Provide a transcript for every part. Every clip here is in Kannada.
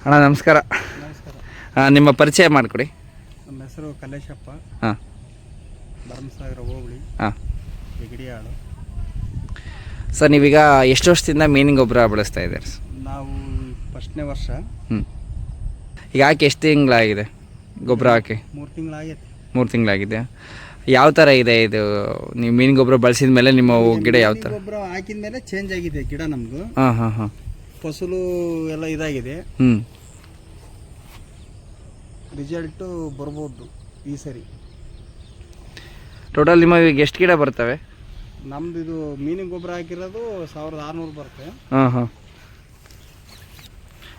ಅಣ್ಣ ನಮಸ್ಕಾರ. ನಮಸ್ಕಾರ. ನಿಮ್ಮ ಪರಿಚಯ ಮಾಡಿಕೊಡಿ. ನಮ್ಮ ಹೆಸರು ಕಲ್ಲೇಶಪ್ಪ. ಹಾಂ. ಭರಮಸಾಗರ ಹೋಬಳಿ. ಹಾಂ. ಹೆಗಡಿಯಾಳು. ಸರ್ ನೀವೀಗ ಎಷ್ಟು ವರ್ಷದಿಂದ ಮೀನಿನ ಗೊಬ್ಬರ ಬಳಸ್ತಾ ಇದ್ದೀರಿ? ನಾವು ಫಸ್ಟ್ನೇ ವರ್ಷ. ಈಗ ಹಾಕಿ ಎಷ್ಟು ತಿಂಗಳಾಗಿದೆ ಗೊಬ್ಬರ ಹಾಕಿ? 3 ತಿಂಗಳಾಗೈತೆ. 3 ತಿಂಗಳಾಗಿದೆ. ಯಾವ ಥರ ಇದೆ ಇದು? ನೀವು ಮೀನಿನ ಗೊಬ್ಬರ ಬಳಸಿದ ಮೇಲೆ ನಿಮ್ಮ ಗಿಡ ಯಾವ ಥರ? ಗೊಬ್ಬರ ಹಾಕಿದ ಮೇಲೆ ಚೇಂಜ್ ಆಗಿದೆ ಗಿಡ ನಮ್ಮದು. ಹಾಂ ಹಾಂ ಹಾಂ. ಫಸಲು ಎಲ್ಲ ಇದಾಗಿದೆ. ರಿಸಲ್ಟು ಬರ್ಬೋದು ಈ ಸರಿ. ಟೋಟಲ್ ನಿಮ್ಮ ಈಗ ಎಷ್ಟು ಗಿಡ ಬರ್ತವೆ? ನಮ್ದು ಇದು ಮೀನಿನ ಗೊಬ್ಬರ ಹಾಕಿರೋದು 1600 ಬರುತ್ತೆ. ಹಾಂ ಹಾಂ.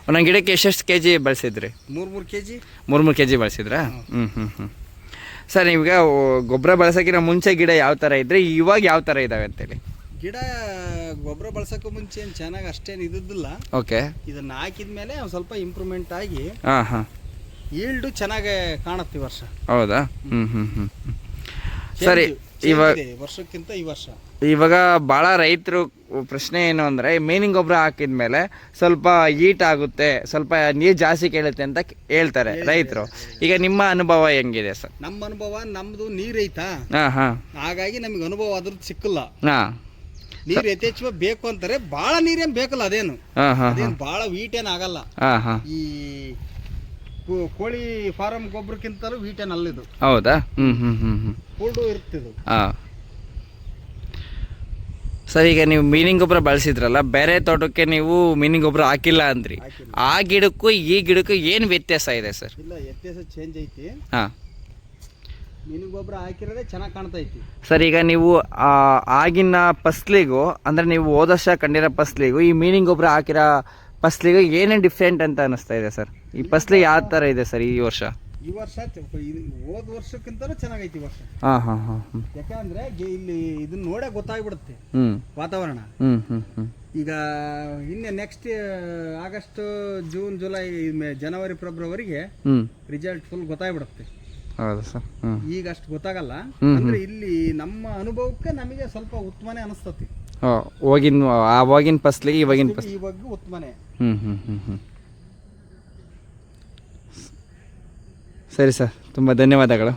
ಒಂದೊಂದು ಗಿಡಕ್ಕೆ ಎಷ್ಟೆಷ್ಟು ಕೆ ಜಿ ಬಳಸಿದ್ರಿ? 3 kg. 3 kg ಬಳಸಿದ್ರಾ? ಸರ್ ನೀವೀಗ ಗೊಬ್ಬರ ಬಳಸೋಕ್ಕಿಂತ ಮುಂಚೆ ಗಿಡ ಯಾವ ಥರ ಇದ್ದರೆ ಇವಾಗ ಯಾವ ಥರ ಇದ್ದಾವೆ ಅಂತೇಳಿ? ಗಿಡ ಗೊಬ್ಬರ ಬಳಸೋಕ್ಕೂ ಮುಂಚೆ ಏನು ಚೆನ್ನಾಗಿ ಅಷ್ಟೇನು ಇದ್ದಿದ್ದಿಲ್ಲ. ಓಕೆ. ಇದನ್ನು ಹಾಕಿದ ಮೇಲೆ ಒಂದು ಸ್ವಲ್ಪ ಇಂಪ್ರೂವ್ಮೆಂಟ್ ಆಗಿ ಹಾಂ ಹಾಂ ಈಲ್ಡು ಚೆನ್ನಾಗಿ ಕಾಣುತ್ತೆ ಈ ವರ್ಷ. ಹೌದಾ? ಸರಿ. ಇವಾಗ ವರ್ಷಕ್ಕಿಂತ ಈ ವರ್ಷ ಇವಾಗ ಭಾಳ ರೈತರು ಪ್ರಶ್ನೆ ಏನು ಅಂದರೆ ಮೀನಿನ ಗೊಬ್ಬರ ಹಾಕಿದ ಮೇಲೆ ಸ್ವಲ್ಪ ಹೀಟ್ ಆಗುತ್ತೆ, ಸ್ವಲ್ಪ ನೀರು ಜಾಸ್ತಿ ಕೇಳುತ್ತೆ ಅಂತ ಹೇಳ್ತಾರೆ ರೈತರು. ಈಗ ನಿಮ್ಮ ಅನುಭವ ಹೆಂಗಿದೆ ಸರ್? ನಮ್ಮ ಅನುಭವ ನಮ್ಮದು ನೀರು ಐತಾ. ಹಾಂ ಹಾಂ. ಹಾಗಾಗಿ ನಮಗೆ ಅನುಭವ ಅದ್ರದ್ದು ಸಿಕ್ಕಿಲ್ಲ. ಹಾಂ. ನೀರು ಯಥೇಚ್ಛ ಬೇಕು ಅಂತಾರೆ. ಭಾಳ ನೀರೇನು ಬೇಕಲ್ಲ ಅದೇನು. ಹಾಂ ಹಾಂ. ಅದೇನು ಭಾಳ ವೀಟೇನು ಆಗಲ್ಲ. ಹಾಂ ಹಾಂ. ಈ ಕೋಳಿ ಫಾರಂ ಗೊಬ್ಬರಕ್ಕಿಂತಲೂ ವೀಟೇನು ಅಲ್ಲಿದು. ಹೌದಾ? ಕೂಲ್ಡು ಇರ್ತಿದ್ದು. ಹಾಂ. ಸರ್ ಈಗ ನೀವು ಮೀನಿನ ಗೊಬ್ಬರ ಬಳಸಿದ್ರಲ್ಲ, ಬೇರೆ ತೋಟಕ್ಕೆ ನೀವು ಮೀನಿನ ಗೊಬ್ಬರ ಹಾಕಿಲ್ಲ ಅಂದ್ರಿ. ಆ ಗಿಡಕ್ಕೂ ಈ ಗಿಡಕ್ಕೂ ಏನು ವ್ಯತ್ಯಾಸ ಇದೆ ಸರ್? ಇಲ್ಲ, ವ್ಯತ್ಯಾಸ ಚೇಂಜ್ ಐತಿ. ಹಾಂ. ಮೀನಿನ ಗೊಬ್ಬರ ಹಾಕಿರೋದೇ ಚೆನ್ನಾಗಿ ಕಾಣ್ತೈತಿ. ಸರ್ ಈಗ ನೀವು ಆಗಿನ ಫಸ್ಲಿಗೂ ಅಂದರೆ ನೀವು ಹೋದ ವರ್ಷ ಕಂಡಿರೋ ಫಸ್ಲಿಗೂ ಈ ಮೀನಿನ ಗೊಬ್ಬರ ಹಾಕಿರೋ ಫಸ್ಲಿಗೂ ಏನೇನು ಡಿಫ್ರೆಂಟ್ ಅಂತ ಅನಿಸ್ತಾ ಇದೆ ಸರ್? ಈ ಫಸ್ಲಿ ಯಾವ ಥರ ಇದೆ ಸರ್ ಈ ವರ್ಷ? ಈ ವರ್ಷ ಹೋದ ವರ್ಷಕ್ಕಿಂತಲೂ ಚೆನ್ನಾಗೈತಿ ಈ ವರ್ಷ. ಹಾಂ ಹಾಂ ಹಾಂ. ಯಾಕಂದ್ರೆ ಇಲ್ಲಿ ಇದನ್ನ ನೋಡೇ ಗೊತ್ತಾಗ್ಬಿಡುತ್ತೆ ವಾತಾವರಣ. ಈಗ ಇನ್ನೇ ನೆಕ್ಸ್ಟ್ ಆಗಸ್ಟ್, ಜೂನ್, ಜುಲೈ, ಜನವರಿ, ಫೆಬ್ರವರಿಗೆ ರಿಸಲ್ಟ್ ಫುಲ್ ಗೊತ್ತಾಗ್ಬಿಡುತ್ತೆ. ಹೌದು ಸರ್. ಈಗ ಅಷ್ಟು ಗೊತ್ತಾಗಲ್ಲ. ಅಂದ್ರೆ ಇಲ್ಲಿ ನಮ್ಮ ಅನುಭವಕ್ಕೆ ನಮಗೆ ಸ್ವಲ್ಪ ಉತ್ತಮನೇ ಅನಿಸ್ತತಿ. ಆವಾಗಿನ ಫಸ್ಲಿಗೆ ಇವಾಗಿನ ಇವಾಗ ಉತ್ತಮನೇ. ಸರಿ ಸರ್, ತುಂಬ ಧನ್ಯವಾದಗಳು.